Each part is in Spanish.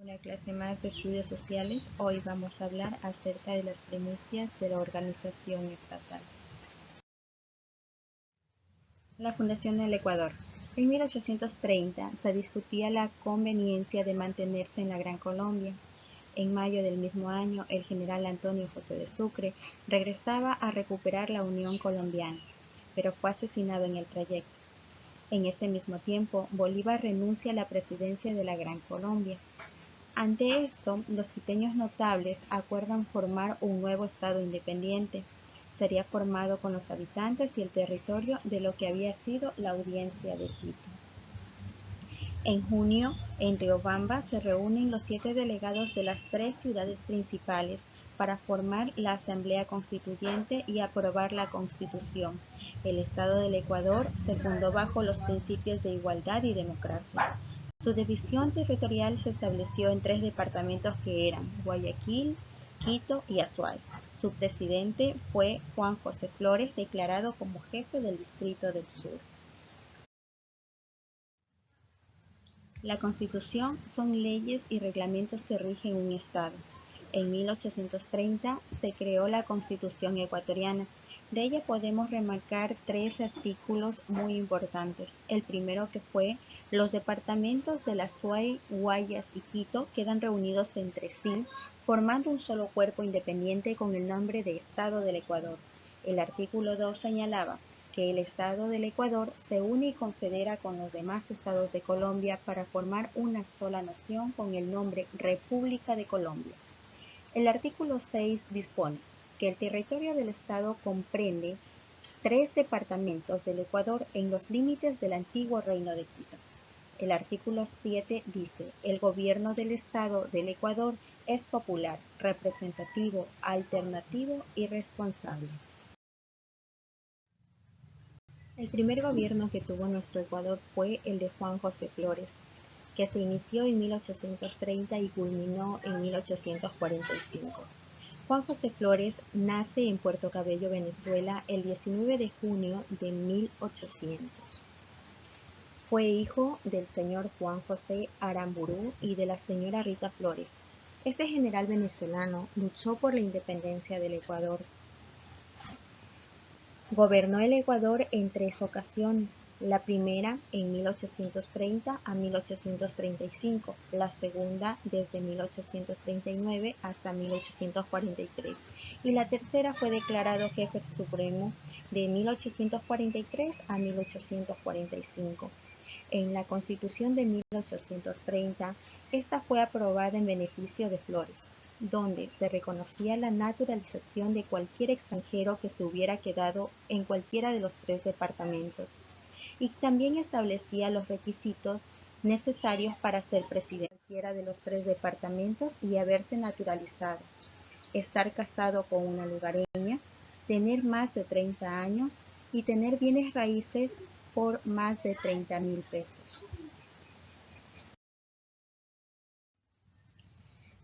La clase más de estudios sociales, hoy vamos a hablar acerca de las primicias de la organización estatal. La fundación del Ecuador. En 1830 se discutía la conveniencia de mantenerse en la Gran Colombia. En mayo del mismo año, el general Antonio José de Sucre regresaba a recuperar la Unión Colombiana, pero fue asesinado en el trayecto. En este mismo tiempo, Bolívar renuncia a la presidencia de la Gran Colombia. Ante esto, los quiteños notables acuerdan formar un nuevo estado independiente. Sería formado con los habitantes y el territorio de lo que había sido la Audiencia de Quito. En junio, en Riobamba se reúnen los 7 delegados de las 3 ciudades principales para formar la Asamblea Constituyente y aprobar la Constitución. El Estado del Ecuador se fundó bajo los principios de igualdad y democracia. Su división territorial se estableció en 3 departamentos que eran Guayaquil, Quito y Azuay. Su presidente fue Juan José Flores, declarado como jefe del Distrito del Sur. La Constitución son leyes y reglamentos que rigen un Estado. En 1830 se creó la Constitución ecuatoriana. De ella podemos remarcar 3 artículos muy importantes. El primero, que fue: los departamentos de Azuay, Guayas y Quito quedan reunidos entre sí, formando un solo cuerpo independiente con el nombre de Estado del Ecuador. El artículo 2 señalaba que el Estado del Ecuador se une y confedera con los demás estados de Colombia para formar una sola nación con el nombre República de Colombia. El artículo 6 dispone que el territorio del Estado comprende 3 departamentos del Ecuador en los límites del antiguo Reino de Quito. El artículo 7 dice: el gobierno del Estado del Ecuador es popular, representativo, alternativo y responsable. El primer gobierno que tuvo nuestro Ecuador fue el de Juan José Flores, que se inició en 1830 y culminó en 1845. Juan José Flores nace en Puerto Cabello, Venezuela, el 19 de junio de 1800. Fue hijo del señor Juan José Aramburú y de la señora Rita Flores. Este general venezolano luchó por la independencia del Ecuador. Gobernó el Ecuador en 3 ocasiones, la primera en 1830 a 1835, la segunda desde 1839 hasta 1843 y la tercera fue declarado jefe supremo de 1843 a 1845. En la Constitución de 1830, esta fue aprobada en beneficio de Flores, donde se reconocía la naturalización de cualquier extranjero que se hubiera quedado en cualquiera de los 3 departamentos, y también establecía los requisitos necesarios para ser presidente de cualquiera de los 3 departamentos y haberse naturalizado: estar casado con una lugareña, tener más de 30 años y tener bienes raíces por más de 30.000 pesos.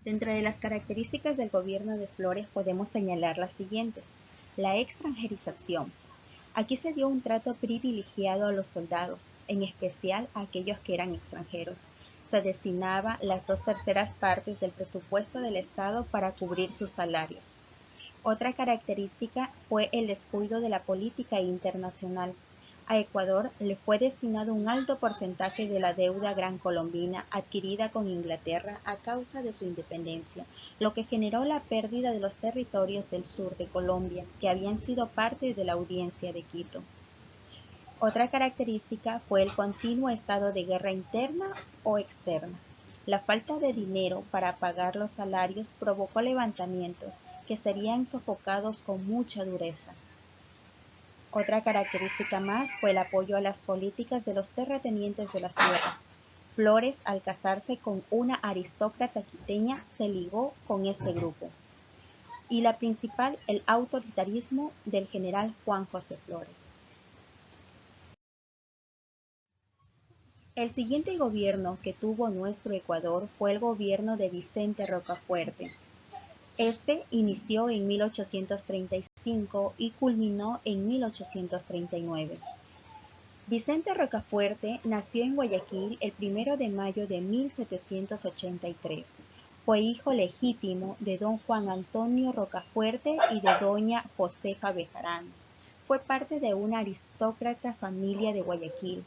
Dentro de las características del gobierno de Flores podemos señalar las siguientes: la extranjerización. Aquí se dio un trato privilegiado a los soldados, en especial a aquellos que eran extranjeros. Se destinaba las 2/3 partes del presupuesto del Estado para cubrir sus salarios. Otra característica fue el descuido de la política internacional. A Ecuador le fue destinado un alto porcentaje de la deuda gran colombina adquirida con Inglaterra a causa de su independencia, lo que generó la pérdida de los territorios del sur de Colombia, que habían sido parte de la Audiencia de Quito. Otra característica fue el continuo estado de guerra interna o externa. La falta de dinero para pagar los salarios provocó levantamientos que serían sofocados con mucha dureza. Otra característica más fue el apoyo a las políticas de los terratenientes de la tierra. Flores, al casarse con una aristócrata quiteña, se ligó con este grupo. Y la principal, el autoritarismo del general Juan José Flores. El siguiente gobierno que tuvo nuestro Ecuador fue el gobierno de Vicente Rocafuerte. Este inició en 1835 y culminó en 1839. Vicente Rocafuerte nació en Guayaquil el 1 de mayo de 1783. Fue hijo legítimo de don Juan Antonio Rocafuerte y de doña Josefa Bejarano. Fue parte de una aristócrata familia de Guayaquil.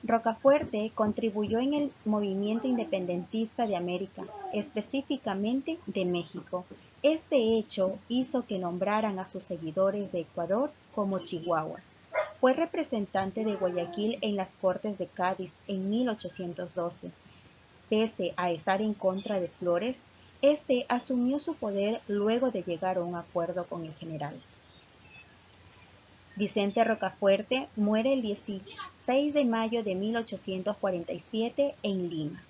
Rocafuerte contribuyó en el movimiento independentista de América, específicamente de México. Este hecho hizo que nombraran a sus seguidores de Ecuador como chihuahuas. Fue representante de Guayaquil en las Cortes de Cádiz en 1812. Pese a estar en contra de Flores, este asumió su poder luego de llegar a un acuerdo con el general. Vicente Rocafuerte muere el 16 de mayo de 1847 en Lima.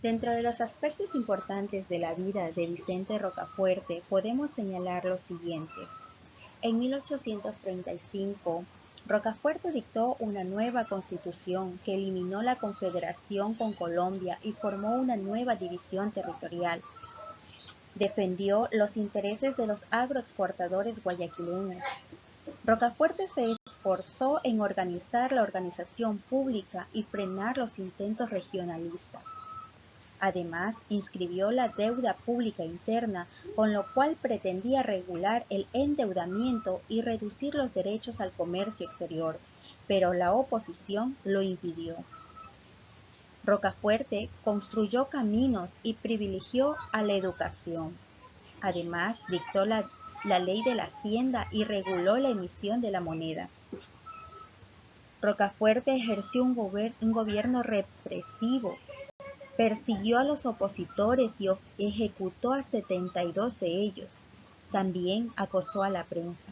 Dentro de los aspectos importantes de la vida de Vicente Rocafuerte podemos señalar los siguientes. En 1835, Rocafuerte dictó una nueva constitución que eliminó la confederación con Colombia y formó una nueva división territorial. Defendió los intereses de los agroexportadores guayaquileños. Rocafuerte se esforzó en organizar la organización pública y frenar los intentos regionalistas. Además, inscribió la deuda pública interna, con lo cual pretendía regular el endeudamiento y reducir los derechos al comercio exterior, pero la oposición lo impidió. Rocafuerte construyó caminos y privilegió a la educación. Además, dictó la ley de la hacienda y reguló la emisión de la moneda. Rocafuerte ejerció un gobierno represivo, persiguió a los opositores y ejecutó a 72 de ellos. También acosó a la prensa.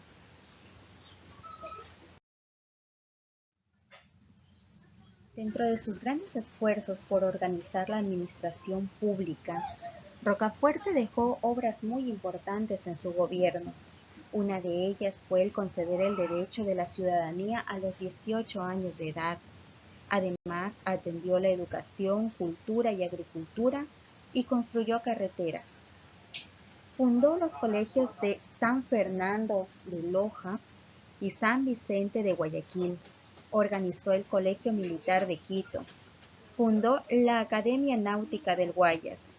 Dentro de sus grandes esfuerzos por organizar la administración pública, Rocafuerte dejó obras muy importantes en su gobierno. Una de ellas fue el conceder el derecho de la ciudadanía a los 18 años de edad. Además, atendió la educación, cultura y agricultura y construyó carreteras. Fundó los colegios de San Fernando de Loja y San Vicente de Guayaquil. Organizó el Colegio Militar de Quito. Fundó la Academia Náutica del Guayas.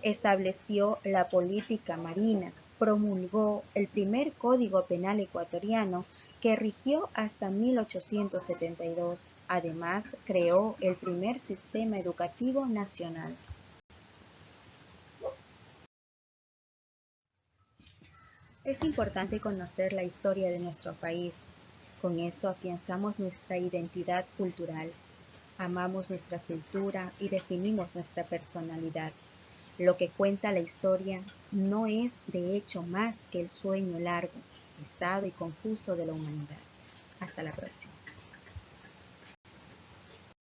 Estableció la política marina. Promulgó el primer Código Penal ecuatoriano que rigió hasta 1872. Además, creó el primer sistema educativo nacional. Es importante conocer la historia de nuestro país. Con esto afianzamos nuestra identidad cultural. Amamos nuestra cultura y definimos nuestra personalidad. Lo que cuenta la historia no es, de hecho, más que el sueño largo, pesado y confuso de la humanidad. Hasta la próxima.